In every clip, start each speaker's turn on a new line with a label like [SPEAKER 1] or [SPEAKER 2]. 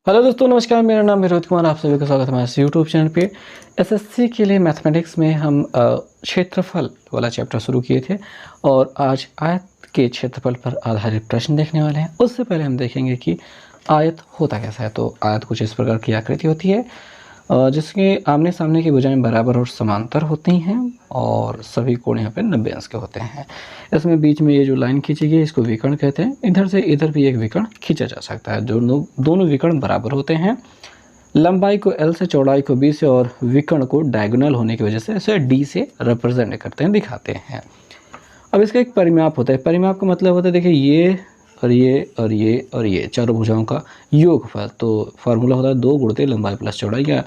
[SPEAKER 1] Hello दोस्तों, नमस्कार। मेरा नाम है रोहित कुमार। आप सभी का स्वागत है हमारे यूट्यूब चैनल पे। एसएससी के लिए मैथमेटिक्स में हम क्षेत्रफल वाला चैप्टर शुरू किए थे और आज आयत के क्षेत्रफल पर आधारित प्रश्न देखने वाले हैं। उससे पहले हम देखेंगे कि आयत होता कैसा है। तो आयत कुछ इस प्रकार की आकृति होती है जिसके आमने सामने की भुजाएं बराबर और समांतर होती हैं और सभी कोण यहाँ पे 90 अंश के होते हैं। इसमें बीच में ये जो लाइन खींची गई है इसको विकर्ण कहते हैं। इधर से इधर भी एक विकर्ण खींचा जा सकता है। दोनों विकर्ण बराबर होते हैं। लंबाई को L से, चौड़ाई को B से और विकर्ण को डायगोनल होने की वजह से इसे D से रिप्रेजेंट करते हैं, दिखाते हैं। अब इसका एक परिमाप होता है। परिमाप का मतलब होता है, देखिए ये और ये और ये और ये चारों भुजाओं का योगफल। तो फार्मूला होता है 2 गुणित लंबाई प्लस चौड़ाई, या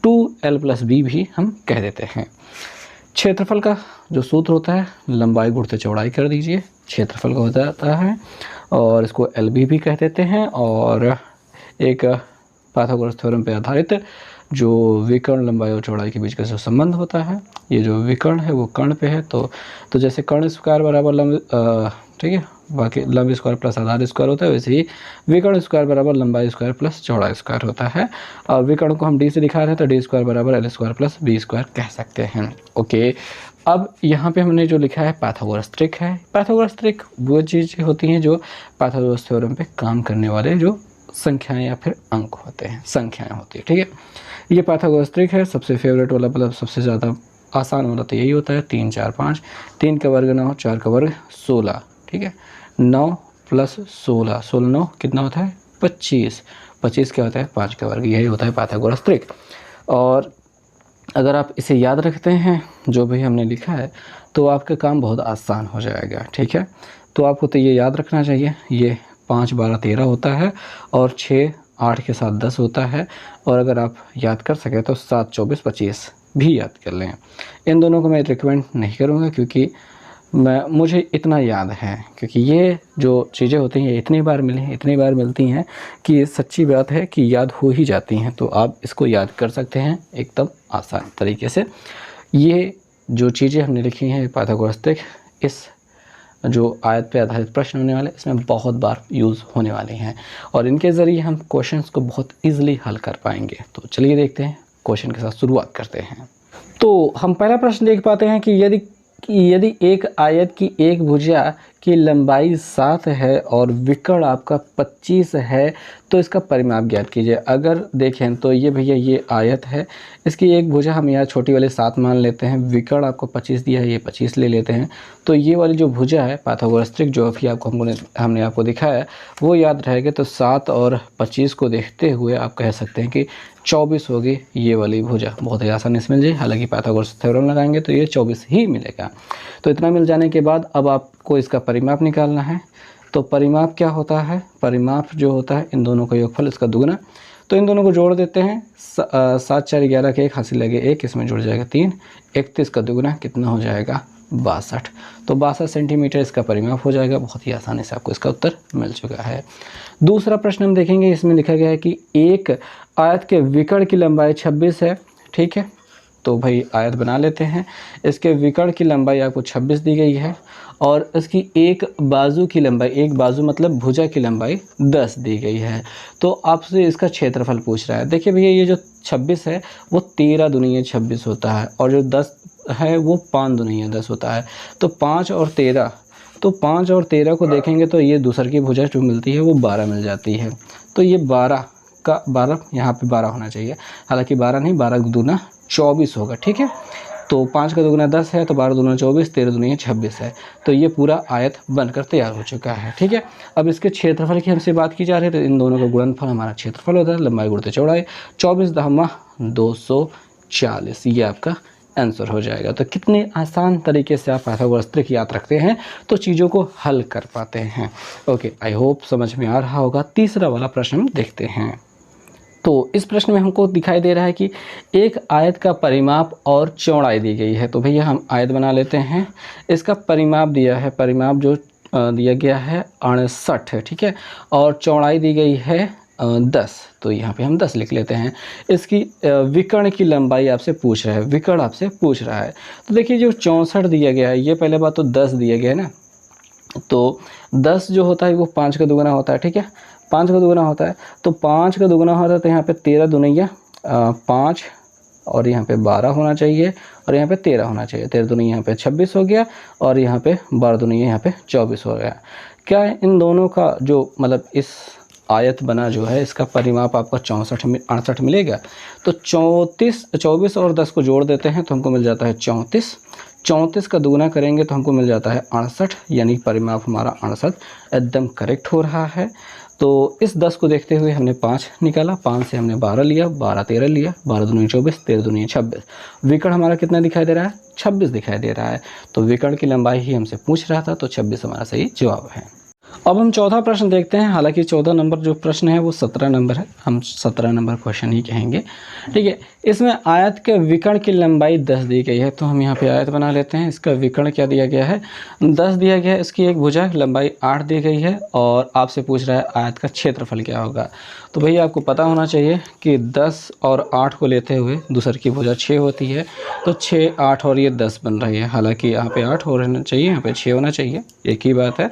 [SPEAKER 1] 2L + B भी हम कह देते हैं। क्षेत्रफल का जो सूत्र होता है लंबाई गुणित चौड़ाई कर दीजिए, क्षेत्रफल का हो जाता है और इसको LB भी कह देते हैं। और एक पाइथागोरस थ्योरम पर आधारित जो विकर्ण लंबाई और चौड़ाई के बीच का जो संबंध होता है, ये जो विकर्ण है वो कर्ण पे है। तो जैसे कर्ण स्क्वायर बराबर लंब, ठीक है, बाकी लंब स्क्वायर प्लस आधार स्क्वायर होता है, वैसे ही विकर्ण स्क्वायर बराबर लंबाई स्क्वायर प्लस चौड़ाई स्क्वायर होता है। और विकर्ण को हम D से दिखा रहे हैं तो D स्क्वायर बराबर L square plus B square कह सकते हैं। ओके, अब यहाँ पे हमने जो लिखा है पाइथागोरस त्रिक है। पाइथागोरस त्रिक वो चीज़ होती हैं जो पाइथागोरस थ्योरम पे काम करने वाले जो संख्याएं या फिर अंक होते हैं, संख्याएं होती है। ठीक है, ये पाइथागोरस त्रिक है। सबसे फेवरेट वाला, मतलब सबसे ज़्यादा आसान वाला तो यही होता है। 3 4 5, 3 का वर्ग 9, 4 का वर्ग 16। ठीक है, 9 + 16, 16 9 कितना होता है 25, 25 क्या होता है 5 का वर्ग। यही होता है पाइथागोरस त्रिक। और अगर आप इसे याद रखते हैं जो भी हमने लिखा है तो आपका काम बहुत आसान हो जाएगा। ठीक है, तो आपको तो ये याद रखना चाहिए, ये 5 12 13 होता है और 6 8 के साथ 10 होता है। और अगर आप याद कर सकें तो 7 24 25 भी याद कर लें। इन दोनों को मैं रिकमेंड नहीं करूँगा क्योंकि मुझे इतना याद है, क्योंकि ये जो चीज़ें होती हैं इतनी बार मिलती हैं कि सच्ची बात है कि याद हो ही जाती हैं। तो आप इसको याद कर सकते हैं एकदम आसान तरीके से। ये जो चीज़ें हमने लिखी हैं पाइथागोरस त्रिक, इस जो आयत पे आधारित प्रश्न होने वाले इसमें बहुत बार यूज़ होने वाले हैं और इनके ज़रिए हम क्वेश्चंस को बहुत ईजिली हल कर पाएंगे। तो चलिए देखते हैं, क्वेश्चन के साथ शुरुआत करते हैं। तो हम पहला प्रश्न देख पाते हैं कि यदि एक आयत की एक भुजा की लंबाई 7 है और विकर्ण आपका 25 है तो इसका परिमाप ज्ञात कीजिए। अगर देखें तो ये भैया ये आयत है, इसकी एक भुजा हम यहाँ छोटी वाली 7 मान लेते हैं, विकर्ण आपको 25 दिया है, ये 25 ले लेते हैं। तो ये वाली जो भुजा है पाइथागोरस त्रिक जो अभी हमने आपको दिखाया वो याद रहेगा। तो 7 और 25 को देखते हुए आप कह सकते हैं कि 24 होगी ये वाली भुजा। बहुत ही आसानी से मिल जाए, हालांकि पाइथागोरस थ्योरम लगाएंगे तो ये 24 ही मिलेगा। तो इतना मिल जाने के बाद अब आपको इसका परिमाप निकालना है। तो परिमाप क्या होता है, परिमाप जो होता है इन दोनों का योगफल, इसका दुगुना। तो इन दोनों को जोड़ देते हैं, 7 4 11 के 1 हासिल लगे 1, इसमें जुड़ जाएगा 3, 31 का दुगुना कितना हो जाएगा 62। तो 62 सेंटीमीटर इसका परिमाप हो जाएगा। बहुत ही आसानी से आपको इसका उत्तर मिल चुका है। दूसरा प्रश्न हम देखेंगे, इसमें लिखा गया है कि एक आयत के विकर्ण की लंबाई 26 है। ठीक है, तो भाई आयत बना लेते हैं। इसके विकर्ण की लंबाई आपको 26 दी गई है और इसकी एक बाजू की लंबाई, एक बाजू मतलब भुजा की लंबाई 10 दी गई है। तो आपसे इसका क्षेत्रफल पूछ रहा है। देखिए भैया ये जो 26 है वो 13 दूनी 26 होता है और जो 10 है वो 5 दूनी 10 होता है। तो 5 और 13 को देखेंगे तो ये दूसर की भुजा जो मिलती है वो 12 मिल जाती है। तो ये 12 का 12 यहाँ पे 12 होना चाहिए, हालांकि 12 नहीं, 12 दूना 24 होगा। ठीक है, तो 5 का दुगुना 10 है तो 12 दूना 24, 13 दूनी 26 है। तो ये पूरा आयत बनकर तैयार हो चुका है। ठीक है, अब इसके क्षेत्रफल की हमसे बात की जा रही है तो इन दोनों का गुणनफल हमारा क्षेत्रफल होता है, लंबाई गुणित चौड़ाई। 24 दहमा 240, ये आपका आंसर हो जाएगा। तो कितने आसान तरीके से आप पाइथागोरस त्रिक याद रखते हैं तो चीज़ों को हल कर पाते हैं। ओके, आई होप समझ में आ रहा होगा। तीसरा वाला प्रश्न हम देखते हैं। तो इस प्रश्न में हमको दिखाई दे रहा है कि एक आयत का परिमाप और चौड़ाई दी गई है। तो भैया हम आयत बना लेते हैं। इसका परिमाप दिया है, परिमाप जो दिया गया है 68 है। ठीक है, और चौड़ाई दी गई है 10, तो यहाँ पे हम 10 लिख लेते हैं। इसकी विकर्ण की लंबाई आपसे पूछ रहा है, विकर्ण आपसे पूछ रहा है। तो देखिए जो 64 दिया गया है, ये पहले बात तो 10 दिया गया है ना, तो 10 जो होता है वो 5 का दुगुना होता है। ठीक है, 5 का दुगना होता है, तो 5 का दुगना होता है तो यहाँ पे 13 दुनिया 5 और यहाँ पे 12 होना चाहिए और यहाँ पे 13 होना चाहिए। 13 दुनिया यहाँ पे 26 हो गया और यहाँ पे 12 दुनिया यहाँ पे 24 हो गया। क्या इन दोनों का जो मतलब इस आयत बना जो है इसका परिमाप आपका 68 मिलेगा। तो 24 और 10 को जोड़ देते हैं तो हमको मिल जाता है 34 का दुगना करेंगे तो हमको मिल जाता है 68, यानी परिमाप हमारा 68 एकदम करेक्ट हो रहा है। तो इस 10 को देखते हुए हमने 5 निकाला, 5 से हमने 12 लिया, 12 13 लिया, 12 दूनी 24, 13 दूनी 26। विकर्ण हमारा कितना दिखाई दे रहा है? 26 दिखाई दे रहा है। तो विकर्ण की लंबाई ही हमसे पूछ रहा था, तो 26 हमारा सही जवाब है। अब हम चौथा प्रश्न देखते हैं। हालांकि 14 नंबर जो प्रश्न है वो 17 नंबर है, हम 17 नंबर क्वेश्चन ही कहेंगे। ठीक है, इसमें आयत के विकर्ण की लंबाई 10 दी गई है, तो हम यहाँ पे आयत बना लेते हैं। इसका विकर्ण क्या दिया गया है? 10 दिया गया है। इसकी एक भुजा लंबाई 8 दी गई है और आपसे पूछ रहा है आयत का क्षेत्रफल क्या होगा। तो भैया आपको पता होना चाहिए कि 10 और 8 को लेते हुए दूसर की भुजा 6 होती है, तो 6 8 और ये 10 बन रही है। हालांकि यहाँ पे 8 होना चाहिए, यहाँ पे 6 होना चाहिए, एक ही बात है।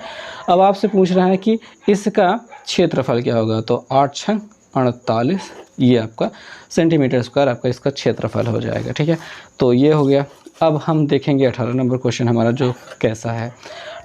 [SPEAKER 1] अब आपसे पूछ रहा है कि इसका क्षेत्रफल क्या होगा, तो 8 छंग 48, ये आपका सेंटीमीटर स्क्वायर आपका इसका क्षेत्रफल हो जाएगा। ठीक है, तो ये हो गया। अब हम देखेंगे 18 नंबर क्वेश्चन हमारा जो कैसा है।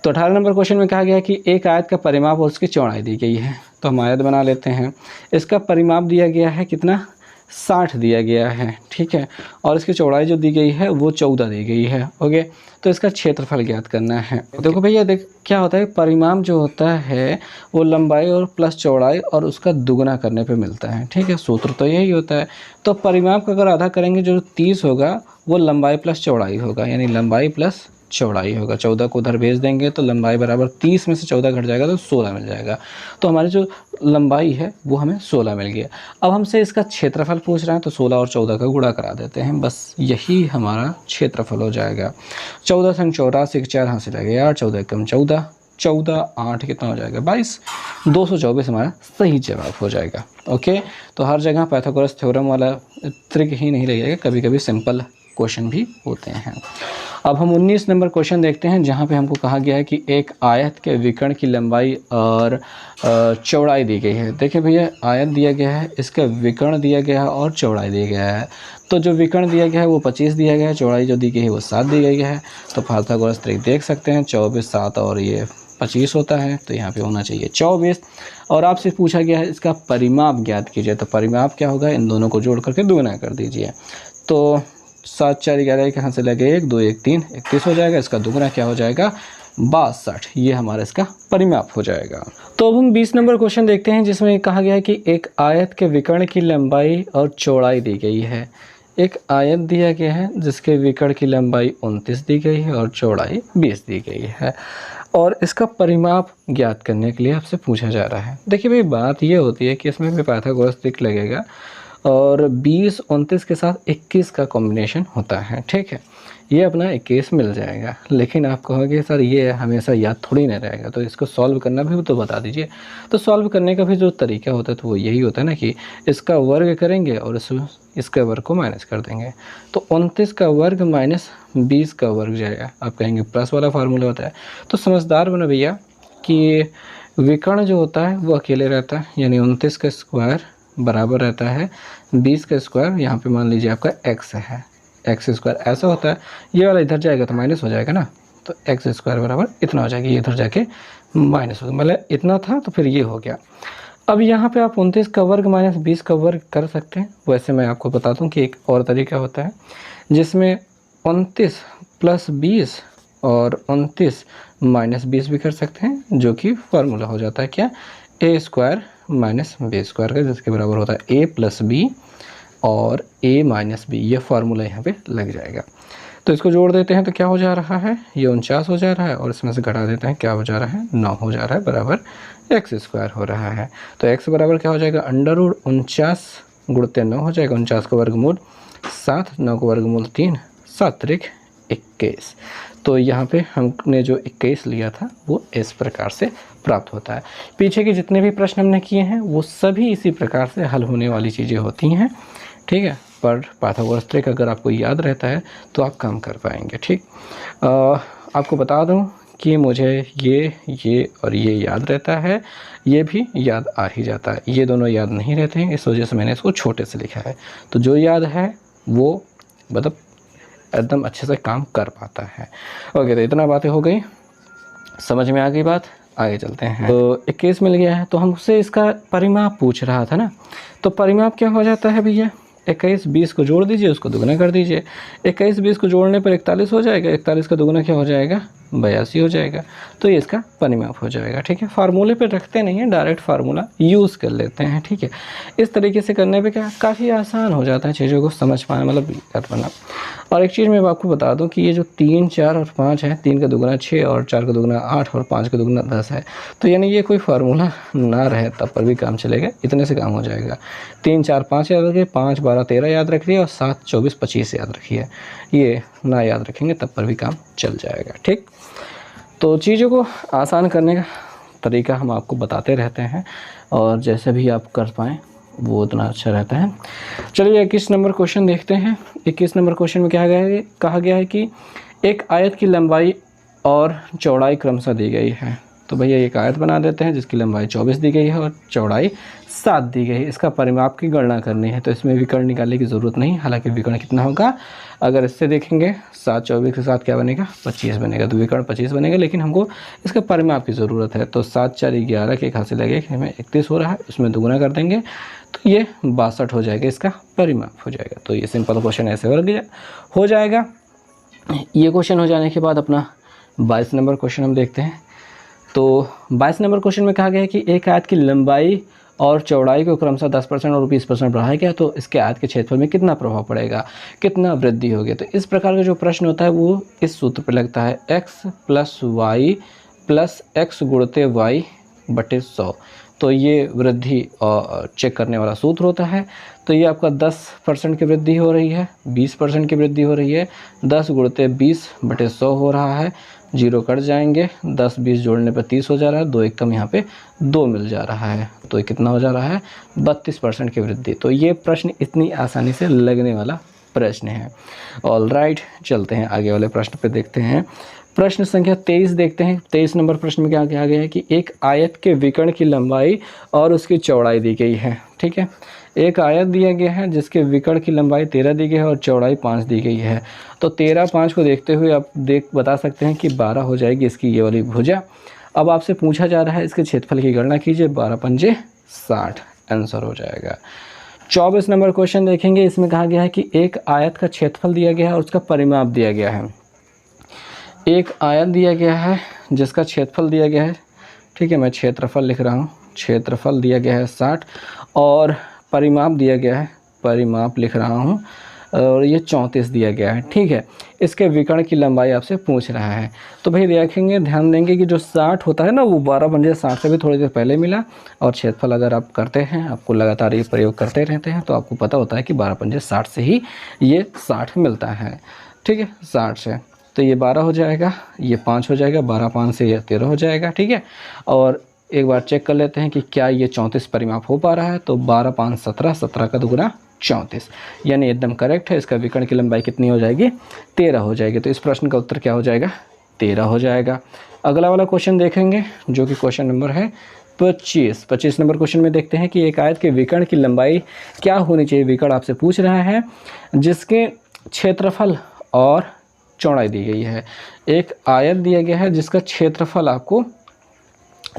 [SPEAKER 1] तो 18 नंबर क्वेश्चन में कहा गया है कि एक आयत का परिमाप और उसकी चौड़ाई दी गई है। तो हम आयत बना लेते हैं। इसका परिमाप दिया गया है कितना? 60 दिया गया है। ठीक है, और इसकी चौड़ाई जो दी गई है वो 14 दी गई है। ओके, तो इसका क्षेत्रफल ज्ञात करना है। देखो भैया, देख क्या होता है, परिमाप जो होता है वो लंबाई और प्लस चौड़ाई और उसका दुगना करने पे मिलता है। ठीक है, सूत्र तो यही होता है। तो परिमाप का अगर आधा करेंगे जो 30 होगा वो लंबाई प्लस चौड़ाई होगा, यानी लंबाई प्लस चौड़ाई होगा। 14 को उधर भेज देंगे तो लंबाई बराबर 30 में से 14 घट जाएगा तो 16 मिल जाएगा। तो हमारी जो लंबाई है वो हमें 16 मिल गया। अब हमसे इसका क्षेत्रफल पूछ रहा है, तो 16 और 14 का गुणा करा देते हैं, बस यही हमारा क्षेत्रफल हो जाएगा। 14 संग 84 के 4 हासिल है 8, 14 कम 14, 14 8 कितना हो जाएगा 22, 224 हमारा सही जवाब हो जाएगा। ओके, तो हर जगह पाइथागोरस थ्योरम वाला ट्रिक ही नहीं लगेगा, कभी कभी सिंपल क्वेश्चन भी होते हैं। अब हम 19 नंबर क्वेश्चन देखते हैं, जहाँ पे हमको कहा गया है कि एक आयत के विकर्ण की लंबाई और चौड़ाई दी गई है। देखिए भैया, आयत दिया गया है, इसका विकर्ण दिया गया है और चौड़ाई दी गया है। तो जो विकर्ण दिया गया है वो 25 दिया गया है, चौड़ाई जो दी गई है वो 7 दी गई है। तो पाइथागोरस ट्रिक देख सकते हैं, 24 7 और ये 25 होता है, तो यहाँ पे होना चाहिए 24। और आपसे पूछा गया है इसका परिमाप ज्ञात कीजिए। तो परिमाप क्या होगा, इन दोनों को जोड़ करके दुगना कर दीजिए। तो 7 4 11 के यहाँ से लगे 1 2 1 3 31 हो जाएगा। इसका दुगना क्या हो जाएगा 62, ये हमारा इसका परिमाप हो जाएगा। तो अब हम 20 नंबर क्वेश्चन देखते हैं, जिसमें कहा गया है कि एक आयत के विकर्ण की लंबाई और चौड़ाई दी गई है। एक आयत दिया गया है जिसके विकर्ण की लंबाई 29 दी गई है और चौड़ाई 20 दी गई है, और इसका परिमाप ज्ञात करने के लिए आपसे पूछा जा रहा है। देखिए भाई, बात ये होती है कि इसमें भी पाइथागोरस ट्रिक लगेगा और 20 29 के साथ 21 का कॉम्बिनेशन होता है। ठीक है, ये अपना 21 मिल जाएगा। लेकिन आप कहोगे सर ये हमेशा याद थोड़ी नहीं रहेगा, तो इसको सॉल्व करना भी तो बता दीजिए। तो सॉल्व करने का भी जो तरीका होता है तो वो यही होता है ना कि इसका वर्ग करेंगे और इसके वर्ग को माइनस कर देंगे। तो 29 का वर्ग माइनस 20 का वर्ग जाएगा। आप कहेंगे प्लस वाला फार्मूला होता है। तो समझदार बनो भैया कि विकर्ण जो होता है वो अकेले रहता है, यानी 29 का स्क्वायर बराबर रहता है 20 का स्क्वायर। यहाँ पे मान लीजिए आपका x है, एक्स स्क्वायर ऐसा होता है। ये वाला इधर जाएगा तो माइनस हो जाएगा ना, तो एक्स स्क्वायर बराबर इतना हो जाएगा। ये इधर जाके माइनस हो गया, मतलब इतना था तो फिर ये हो गया। अब यहाँ पे आप 29 का वर्ग माइनस 20 का वर्ग कर सकते हैं। वैसे मैं आपको बता दूँ कि एक और तरीका होता है जिसमें 29 प्लस 20 और 29 माइनस 20 भी कर सकते हैं, जो कि फार्मूला हो जाता है क्या, ए स्क्वायर माइनस बी स्क्वायर का, जिसके बराबर होता है ए प्लस बी और ए माइनस बी। ये फार्मूला यहाँ पे लग जाएगा। तो इसको जोड़ देते हैं तो क्या हो जा रहा है, ये 49 हो जा रहा है, और इसमें से घटा देते हैं क्या हो जा रहा है 9 हो जा रहा है, बराबर एक्स स्क्वायर हो रहा है। तो एक्स बराबर क्या हो जाएगा अंडर रूट 49 गुणते 9 हो जाएगा। 49 का वर्गमूल 7, 9 का वर्गमूल 3, 7 त्रिक 21। तो यहाँ पे हमने जो 21 लिया था वो इस प्रकार से प्राप्त होता है। पीछे के जितने भी प्रश्न हमने किए हैं वो सभी इसी प्रकार से हल होने वाली चीज़ें होती हैं। ठीक है, पर पाइथागोरस ट्रिक अगर आपको याद रहता है तो आप काम कर पाएंगे। ठीक, आपको बता दूं कि मुझे ये और ये याद रहता है, ये भी याद आ ही जाता है। ये दोनों याद नहीं रहते हैं, इस वजह से मैंने इसको छोटे से लिखा है। तो जो याद है वो मतलब एकदम अच्छे से काम कर पाता है। ओके, तो इतना बातें हो गई, समझ में आ गई बात। आगे चलते हैं। तो एक केस मिल गया है, तो हमसे इसका परिमाप पूछ रहा था ना। तो परिमाप क्या हो जाता है भैया, 21 20 को जोड़ दीजिए, उसको दुगना कर दीजिए। 21 20 को जोड़ने पर 41 हो जाएगा, 41 का दुगना क्या हो जाएगा, 82 हो जाएगा। तो ये इसका परिमाप हो जाएगा। ठीक है, फार्मूले पे रखते नहीं हैं, डायरेक्ट फार्मूला यूज़ कर लेते हैं। ठीक है, इस तरीके से करने पे क्या काफ़ी आसान हो जाता है चीज़ों को समझ पाना, मतलब कर पाना। और एक चीज़ मैं आपको बता दूं कि ये जो 3 4 और 5 है, 3 का दुगना 6 और 4 का दुगना 8 और 5 का दुगना 10 है। तो यानी ये कोई फार्मूला ना रहे तब पर भी काम चलेगा, इतने से काम हो जाएगा। 3 4 5 याद रखिए, 5 12 13 याद रखिए और 7 24 25 याद रखिए। ये ना याद रखेंगे तब पर भी काम चल जाएगा। ठीक, तो चीज़ों को आसान करने का तरीका हम आपको बताते रहते हैं, और जैसे भी आप कर पाएँ वो उतना अच्छा रहता है। चलिए 21 नंबर क्वेश्चन देखते हैं। 21 नंबर क्वेश्चन में क्या कहा गया है कि एक आयत की लंबाई और चौड़ाई क्रमशः दी गई है। तो भैया एक आयत बना देते हैं जिसकी लंबाई 24 दी गई है और चौड़ाई 7 दी गई है। इसका परिमाप की गणना करनी है, तो इसमें विकर्ण निकालने की ज़रूरत नहीं। हालांकि विकर्ण कितना होगा, अगर इससे देखेंगे 7 24 के साथ क्या बनेगा, 25 बनेगा। तो विकर्ण 25 बनेगा, लेकिन हमको इसका परिमाप की ज़रूरत है। तो 7 4 11 के एक हाथ से लगेगा, हमें 31 हो रहा है, उसमें दुगुना कर देंगे तो ये 62 हो जाएगा, इसका परिमाप हो जाएगा। तो ये सिंपल क्वेश्चन ऐसे हो जाएगा। ये क्वेश्चन हो जाने के बाद अपना 22 नंबर क्वेश्चन हम देखते हैं। तो 22 नंबर क्वेश्चन में कहा गया है कि एक आयत की लंबाई और चौड़ाई को क्रमशः 10% और 20% बढ़ाया गया, तो इसके आयत के क्षेत्रफल में कितना प्रभाव पड़ेगा, कितना वृद्धि होगी। तो इस प्रकार का जो प्रश्न होता है वो इस सूत्र पर लगता है, x + y + x गुणित y बटे 100। तो ये वृद्धि चेक करने वाला सूत्र होता है। तो ये आपका 10% की वृद्धि हो रही है, 20% की वृद्धि हो रही है, 10 गुणित 20 बटे 100 हो रहा है, जीरो कट जाएंगे, 10 20 जोड़ने पर 30 हो जा रहा है, 2 एकम यहाँ पे 2 मिल जा रहा है। तो ये कितना हो जा रहा है, 32% की वृद्धि। तो ये प्रश्न इतनी आसानी से लगने वाला प्रश्न है। ऑल राइट, चलते हैं आगे वाले प्रश्न पे देखते हैं। प्रश्न संख्या 23 देखते हैं। 23 नंबर प्रश्न में क्या कहा गया है कि एक आयत के विकर्ण की लंबाई और उसकी चौड़ाई दी गई है। ठीक है, एक आयत दिया गया है जिसके विकर्ण की लंबाई 13 दी गई है और चौड़ाई 5 दी गई है। तो 13 5 को देखते हुए आप बता सकते हैं कि 12 हो जाएगी इसकी ये वाली भुजा। अब आपसे पूछा जा रहा है इसके क्षेत्रफल की गणना कीजिए, 12 पंजे 60 आंसर हो जाएगा। 24 नंबर क्वेश्चन देखेंगे। इसमें कहा गया है कि एक आयत का क्षेत्रफल दिया गया है और उसका परिमाप दिया गया है। एक आयत दिया गया है जिसका क्षेत्रफल दिया गया है, ठीक है, मैं क्षेत्रफल लिख रहा हूँ, क्षेत्रफल दिया गया है 60 और परिमाप दिया गया है, परिमाप लिख रहा हूँ, और ये 34 दिया गया है। ठीक है, इसके विकर्ण की लंबाई आपसे पूछ रहा है। तो भाई देखेंगे, ध्यान देंगे कि जो 60 होता है ना, वो 12 पंजे 60 से भी थोड़ी देर पहले मिला। और क्षेत्रफल अगर आप करते हैं, आपको लगातार ये प्रयोग करते रहते हैं, तो आपको पता होता है कि 12 पंजे 60 से ही ये 60 मिलता है। ठीक है, 60 से तो ये 12 हो जाएगा, ये 5 हो जाएगा, 12 5 से ये 13 हो जाएगा। ठीक है, और एक बार चेक कर लेते हैं कि क्या ये 34 परिमाप हो पा रहा है। तो 12 5 17, 17 का दुगुना 34, यानी एकदम करेक्ट है। इसका विकर्ण की लंबाई कितनी हो जाएगी, 13 हो जाएगी। तो इस प्रश्न का उत्तर क्या हो जाएगा, 13 हो जाएगा। अगला वाला क्वेश्चन देखेंगे जो कि क्वेश्चन नंबर है 25। 25 नंबर क्वेश्चन में देखते हैं कि एक आयत के विकर्ण की लंबाई क्या होनी चाहिए। विकर्ण आपसे पूछ रहा है जिसके क्षेत्रफल और चौड़ाई दी गई है। एक आयत दिया गया है जिसका क्षेत्रफल आपको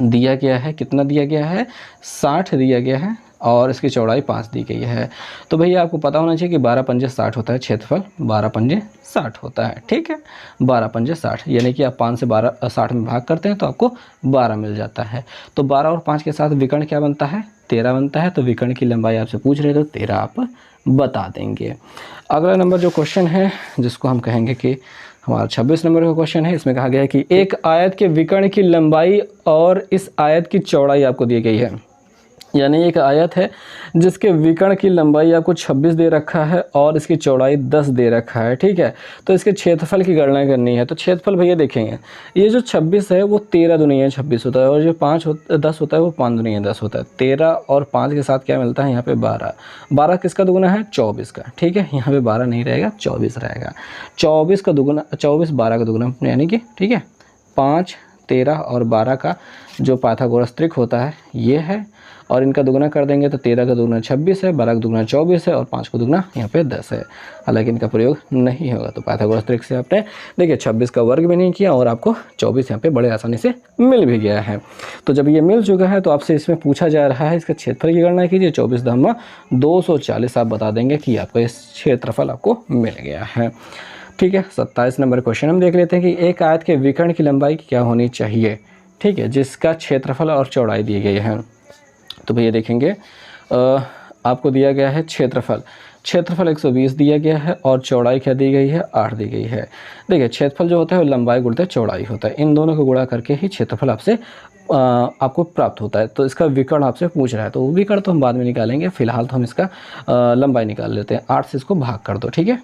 [SPEAKER 1] दिया गया है, कितना दिया गया है, 60 दिया गया है, और इसकी चौड़ाई 5 दी गई है। तो भैया आपको पता होना चाहिए कि 12 पंजे 60 होता है, क्षेत्रफल 12 पंजे 60 होता है। ठीक है, 12 पंजे 60, यानी कि आप 5 से 12 60 में भाग करते हैं तो आपको 12 मिल जाता है। तो 12 और 5 के साथ विकर्ण क्या बनता है, 13 बनता है। तो विकर्ण की लंबाई आपसे पूछ रहे तो 13 आप बता देंगे। अगला नंबर जो क्वेश्चन है जिसको हम कहेंगे कि हमारा 26 नंबर का क्वेश्चन है। इसमें कहा गया है कि एक आयत के विकर्ण की लंबाई और इस आयत की चौड़ाई आपको दी गई है। यानी एक आयत है जिसके विकर्ण की लंबाई आपको 26 दे रखा है और इसकी चौड़ाई 10 दे रखा है। ठीक है, तो इसके क्षेत्रफल की गणना करनी है। तो क्षेत्रफल भैया देखेंगे, ये जो 26 है वो 13 दुनिया 26 होता है, और जो 10 होता है वो 5 दुनिया 10 होता है। 13 और 5 के साथ क्या मिलता है यहाँ पे 12। 12 किसका दुगुना है, 24 का। ठीक है, यहाँ पे 12 नहीं रहेगा, 24 रहेगा। 24 का दुगुना 24, 12 का दुगुना, यानी कि ठीक है 5, 13 और 12 का जो पाइथागोरस त्रिक होता है ये है, और इनका दुगना कर देंगे तो 13 का दुगना 26 है, 12 का दुगना 24 है और 5 का दुगना यहाँ पे 10 है। हालांकि इनका प्रयोग नहीं होगा। तो पाइथागोरस त्रिक से आपने देखिए 26 का वर्ग भी नहीं किया और आपको 24 यहाँ पे बड़े आसानी से मिल भी गया है। तो जब ये मिल चुका है तो आपसे इसमें पूछा जा रहा है इसका क्षेत्रफल की गणना कीजिए। 24 आप बता देंगे कि आपका इस क्षेत्रफल आपको मिल गया है। ठीक है, 27 नंबर क्वेश्चन हम देख लेते हैं कि एक आयत के विकर्ण की लंबाई क्या होनी चाहिए। ठीक है, जिसका क्षेत्रफल और चौड़ाई दी गई है। तो भैया देखेंगे आपको दिया गया है क्षेत्रफल 120 दिया गया है और चौड़ाई क्या दी गई है, 8 दी गई है। देखिए क्षेत्रफल जो होता है वो लंबाई गुणित चौड़ाई होता है, इन दोनों को गुणा करके ही क्षेत्रफल आपसे आपको प्राप्त होता है। तो इसका विकर्ण आपसे पूछ रहा है, तो विकर्ण तो हम बाद में निकालेंगे, फिलहाल तो हम इसका लंबाई निकाल लेते हैं। 8 से इसको भाग कर दो। ठीक है,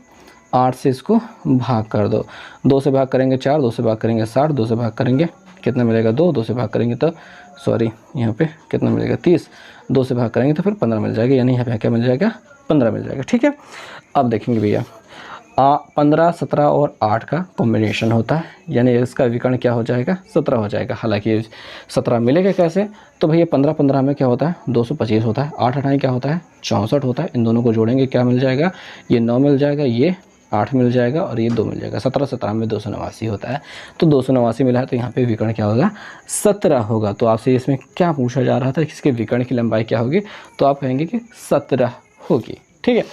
[SPEAKER 1] 8 से इसको भाग कर दो, 2 से भाग करेंगे 4, 2 से भाग करेंगे 60, 2 से भाग करेंगे कितना मिलेगा 2, 2 से भाग करेंगे तो यहाँ पे कितना मिलेगा 30, 2 से भाग करेंगे तो फिर 15 मिल जाएगा, यानी यहाँ पे क्या मिल जाएगा 15 मिल जाएगा। ठीक है, अब देखेंगे भैया 15, 17 और 8 का कॉम्बिनेशन होता है, यानी इसका विकर्ण क्या हो जाएगा 17 हो जाएगा। हालांकि 17 मिलेगा कैसे, तो भैया 15, 15 में क्या होता है 225 होता है, 8, 8 क्या होता है 64 होता है। इन दोनों को जोड़ेंगे क्या मिल जाएगा, ये 9 मिल जाएगा, ये 8 मिल जाएगा और ये 2 मिल जाएगा। 17, 17 में 289 होता है, तो 289 मिला है, तो यहाँ पे विकर्ण क्या होगा 17 होगा। तो आपसे इसमें क्या पूछा जा रहा था कि इसके विकर्ण की लंबाई क्या होगी, तो आप कहेंगे कि 17 होगी। ठीक है,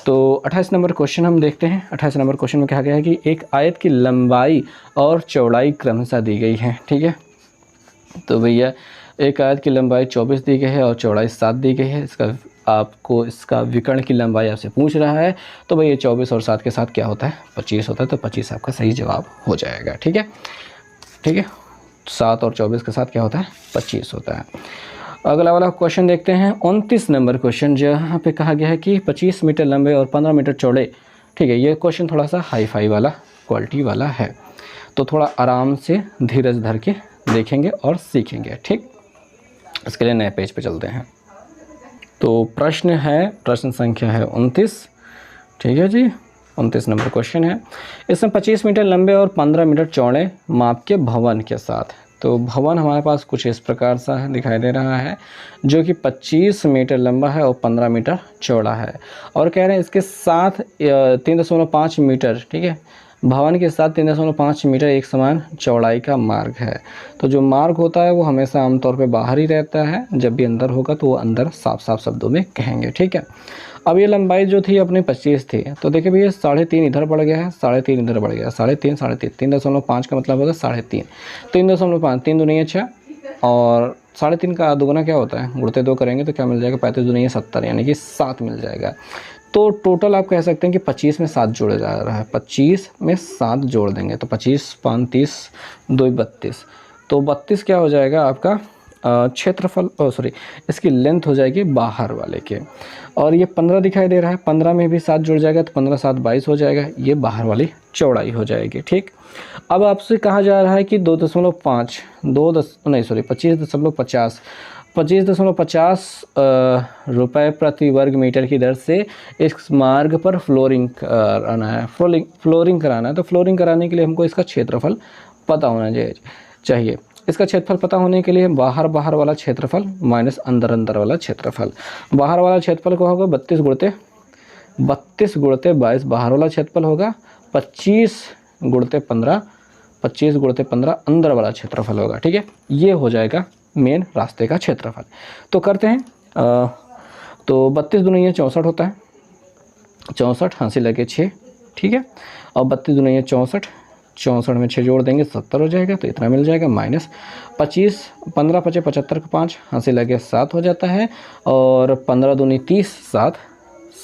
[SPEAKER 1] तो 28 नंबर क्वेश्चन हम देखते हैं। 28 नंबर क्वेश्चन में कहा गया है कि एक आयत की लंबाई और चौड़ाई क्रमशः दी गई है। ठीक है, तो भैया एक आयत की लंबाई 24 दी गई है और चौड़ाई 7 दी गई है। आपको इसका विकर्ण की लंबाई आपसे पूछ रहा है, तो भाई ये 24 और 7 के साथ क्या होता है 25 होता है, तो 25 आपका सही जवाब हो जाएगा। ठीक है, ठीक है, 7 और 24 के साथ क्या होता है 25 होता है। अगला वाला क्वेश्चन देखते हैं 29 नंबर क्वेश्चन, जहाँ पे कहा गया है कि 25 मीटर लंबे और 15 मीटर चौड़े। ठीक है, ये क्वेश्चन थोड़ा सा हाई फाई वाला क्वालिटी वाला है, तो थोड़ा आराम से धीरज धर के देखेंगे और सीखेंगे। ठीक, इसके लिए नए पेज पे चलते हैं। तो प्रश्न संख्या है 29। ठीक है जी, 29 नंबर क्वेश्चन है। इसमें 25 मीटर लंबे और 15 मीटर चौड़े माप के भवन के साथ, तो भवन हमारे पास कुछ इस प्रकार सा है दिखाई दे रहा है, जो कि 25 मीटर लंबा है और 15 मीटर चौड़ा है, और कह रहे हैं इसके साथ 3.5 मीटर, ठीक है, भवन के साथ 3.5 मीटर एक समान चौड़ाई का मार्ग है। तो जो मार्ग होता है वो हमेशा आमतौर पे बाहर ही रहता है, जब भी अंदर होगा तो वो अंदर साफ साफ शब्दों में कहेंगे। ठीक है, अब ये लंबाई जो थी अपनी 25 थी, तो देखिए भैया 3.5 इधर बढ़ गया है, 3.5 इधर बढ़ गया, 3.5 3.5 का मतलब होगा 3.5, 3.5, 3 दूनी है 6 और 3.5 का दोगुना क्या होता है, गुणते 2 करेंगे तो क्या मिल जाएगा 35 दूनी है 70, यानी कि 7 मिल जाएगा। तो टोटल आप कह सकते हैं कि 25 में 7 जोड़ा जा रहा है, 25 में 7 जोड़ देंगे तो 25, 5, 30, 2, 32, तो 32 क्या हो जाएगा आपका क्षेत्रफल, इसकी लेंथ हो जाएगी बाहर वाले के, और ये 15 दिखाई दे रहा है, 15 में भी 7 जुड़ जाएगा तो 15, 7, 22 हो जाएगा, ये बाहर वाली चौड़ाई हो जाएगी। ठीक, अब आपसे कहा जा रहा है कि 25.50 रुपये प्रति वर्ग मीटर की दर से इस मार्ग पर फ्लोरिंग कराना है। फ्लोरिंग कराना है, तो फ्लोरिंग कराने के लिए हमको इसका क्षेत्रफल पता होना चाहिए। इसका क्षेत्रफल पता होने के लिए बाहर वाला क्षेत्रफल माइनस अंदर वाला क्षेत्रफल। बाहर वाला क्षेत्रफल को होगा 32 गुणते 22 बाहर वाला क्षेत्रफल होगा, 25 गुणते 15 अंदर वाला क्षेत्रफल होगा। ठीक है, ये हो जाएगा मेन रास्ते का क्षेत्रफल। तो करते हैं, तो 32 दूनी 64 होता है, 64 हाँसी लगे 6, ठीक है, और 32 दूनी 64, 64 में 6 जोड़ देंगे 70 हो जाएगा, तो इतना मिल जाएगा, माइनस 25, 15 × 5 = 75 का 5 हाँसी लगे 7 हो जाता है, और 15 दूनी 30, 7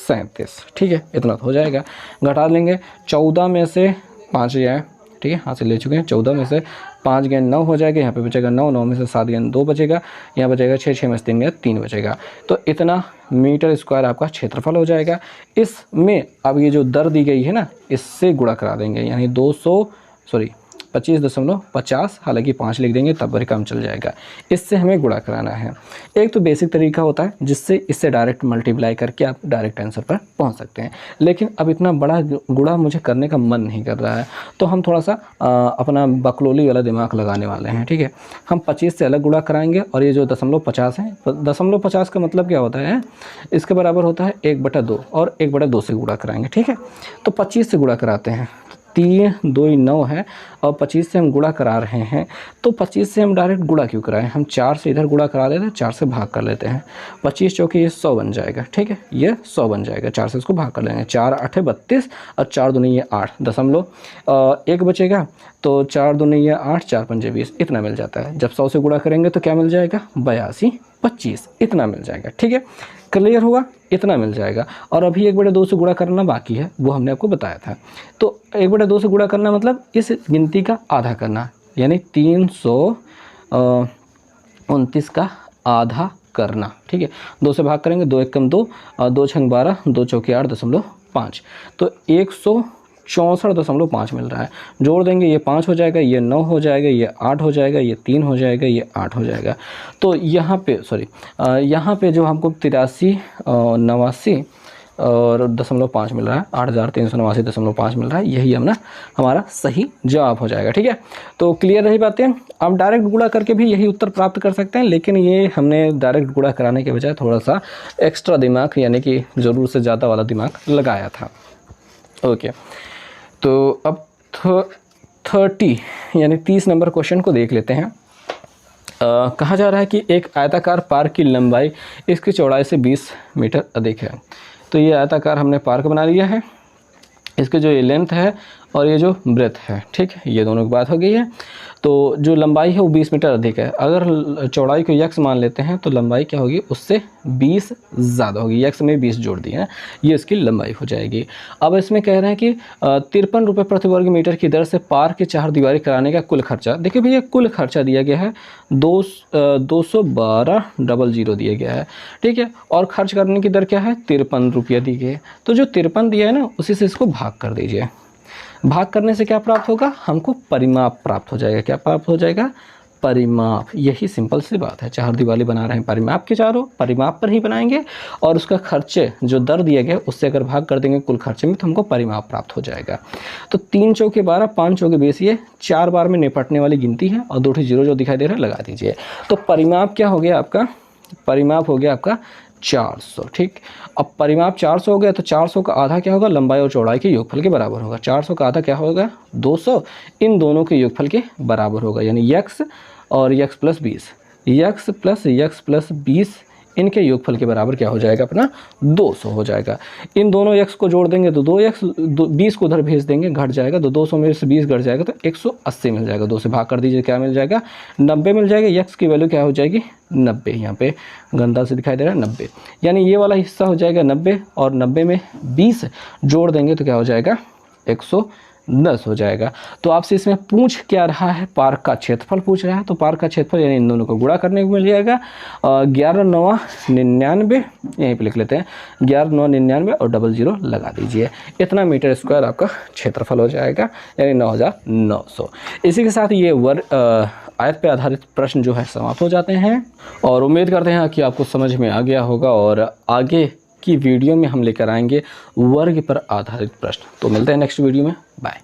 [SPEAKER 1] 37, ठीक है, इतना तो हो जाएगा। घटा लेंगे, 14 में से 5 जाए, ठीक है, हासिल ले चुके हैं, 14 में से 5 गए 9 हो जाएगा, यहाँ पे बचेगा 9, 9 में से 7 गए 2 बचेगा, यहाँ बचेगा 6, 6 में से 3 गए 3 बचेगा, तो इतना मीटर स्क्वायर आपका क्षेत्रफल हो जाएगा। इसमें अब ये जो दर दी गई है ना, इससे गुणा करा देंगे, यानी 25.50, हालांकि 5 लिख देंगे तब भी काम चल जाएगा। इससे हमें गुणा कराना है। एक तो बेसिक तरीका होता है जिससे इससे डायरेक्ट मल्टीप्लाई करके आप डायरेक्ट आंसर पर पहुंच सकते हैं, लेकिन अब इतना बड़ा गुणा मुझे करने का मन नहीं कर रहा है, तो हम थोड़ा सा अपना बकलोली वाला दिमाग लगाने वाले हैं। ठीक है, हम 25 से अलग गुणा कराएंगे और ये जो 0.50 है, 0.50 का मतलब क्या होता है, इसके बराबर होता है 1/2 और 1/2 से गुणा कराएंगे। ठीक है, तो 25 से गुणा कराते हैं, 3 2 9 है और 25 से हम गुणा करा रहे हैं, तो 25 से हम डायरेक्ट गुणा क्यों कराएं, हम 4 से इधर गुणा करा देते हैं, 4 से भाग कर लेते हैं, 25 चौके ये 100 बन जाएगा। ठीक है, ये 100 बन जाएगा, 4 से इसको भाग कर लेंगे, 4 8 32 और 4 दूनी ये 8, 1 बचेगा, तो 4 दूनी ये 8, 4 पंजे 20, इतना मिल जाता है। जब 100 से गुणा करेंगे तो क्या मिल जाएगा, 82 25, इतना मिल जाएगा। ठीक है, क्लियर हुआ, इतना मिल जाएगा। और अभी 1/2 से गुणा करना बाकी है, वो हमने आपको बताया था। तो 1/2 से गुणा करना मतलब इस गिनती का आधा करना, यानी 329 का आधा करना। ठीक है, 2 से भाग करेंगे, 2 1 2, 2 6 12, 2 चौके 8.5, तो 164.5 मिल रहा है। जोड़ देंगे, ये 5 हो जाएगा, ये 9 हो जाएगा, ये 8 हो जाएगा, ये 3 हो जाएगा, ये 8 हो जाएगा। तो यहाँ पे जो हमको 83 89 और 0.5 मिल रहा है, 8389.5 मिल रहा है, यही हमारा सही जवाब हो जाएगा। ठीक है, तो क्लियर रही बातें। आप डायरेक्ट गुणा करके भी यही उत्तर प्राप्त कर सकते हैं, लेकिन ये हमने डायरेक्ट गुणा कराने के बजाय थोड़ा सा एक्स्ट्रा दिमाग, यानी कि ज़रूरत से ज़्यादा वाला दिमाग लगाया था। ओके, तो अब 30 यानी 30 नंबर क्वेश्चन को देख लेते हैं। कहा जा रहा है कि एक आयताकार पार्क की लंबाई इसकी चौड़ाई से 20 मीटर अधिक है। तो ये आयताकार हमने पार्क बना लिया है, इसके जो ये लेंथ है और ये जो ब्रेथ है, ठीक है, ये दोनों की बात हो गई है। तो जो लंबाई है वो 20 मीटर अधिक है। अगर चौड़ाई को यक्स मान लेते हैं तो लंबाई क्या होगी, उससे 20 ज़्यादा होगी, यक्स में 20 जोड़ दिए हैं, ये इसकी लंबाई हो जाएगी। अब इसमें कह रहे हैं कि 53 रुपये प्रति वर्ग मीटर की दर से पार्क की 4 दीवारी कराने का कुल खर्चा। देखिए भैया, कुल खर्चा दिया गया है 212,000 दिया गया है। ठीक है, और खर्च करने की दर क्या है, 53 रुपया दी गई है। तो जो 53 दिया है ना, उसी से इसको भाग कर दीजिए। भाग करने से क्या प्राप्त होगा, हमको परिमाप प्राप्त हो जाएगा। क्या प्राप्त हो जाएगा, परिमाप। यही सिंपल सी बात है, 4 दीवारी बना रहे हैं परिमाप के चारों, परिमाप पर ही बनाएंगे और उसका खर्चे जो दर दिया गया उससे अगर भाग कर देंगे कुल खर्चे में, तो हमको परिमाप प्राप्त हो जाएगा। तो 3 चौके 12, 5 चौके 20, ये 4 बार में निपटने वाली गिनती है और 2 जीरो जो दिखाई दे रहा है लगा दीजिए। तो परिमाप क्या हो गया आपका, परिमाप हो गया आपका 400। ठीक, अब परिमाप 400 हो गया, तो 400 का आधा क्या होगा, लंबाई और चौड़ाई के योगफल के बराबर होगा। 400 का आधा क्या होगा, 200, इन दोनों के योगफल के बराबर होगा, यानी यक्स और यक्स प्लस 20, यक्स प्लस 20 इनके योगफल के बराबर क्या हो जाएगा, अपना 200 हो जाएगा। इन दोनों यक्स को जोड़ देंगे तो 2x, 20 को उधर भेज देंगे, घट जाएगा, तो 200 में से 20 घट जाएगा तो 180 मिल जाएगा। 2 से भाग कर दीजिए, क्या मिल जाएगा, 90 मिल जाएगा। यक्स की वैल्यू क्या हो जाएगी, 90, यहाँ पे गंदा से दिखाई दे रहा है 90, यानी ये वाला हिस्सा हो जाएगा 90 और 90 में 20 जोड़ देंगे तो क्या हो जाएगा, 110 हो जाएगा। तो आपसे इसमें पूछ क्या रहा है, पार्क का क्षेत्रफल पूछ रहा है। तो पार्क का क्षेत्रफल यानी इन दोनों को गुणा करने को मिल जाएगा 11,999, यहीं पे लिख लेते हैं 11,999 और 00 लगा दीजिए, इतना मीटर स्क्वायर आपका क्षेत्रफल हो जाएगा, यानी 9,900। इसी के साथ ये आयत पे आधारित प्रश्न जो है समाप्त हो जाते हैं और उम्मीद करते हैं कि आपको समझ में आ गया होगा और आगे की वीडियो में हम लेकर आएंगे वर्ग पर आधारित प्रश्न। तो मिलते हैं नेक्स्ट वीडियो में, बाय।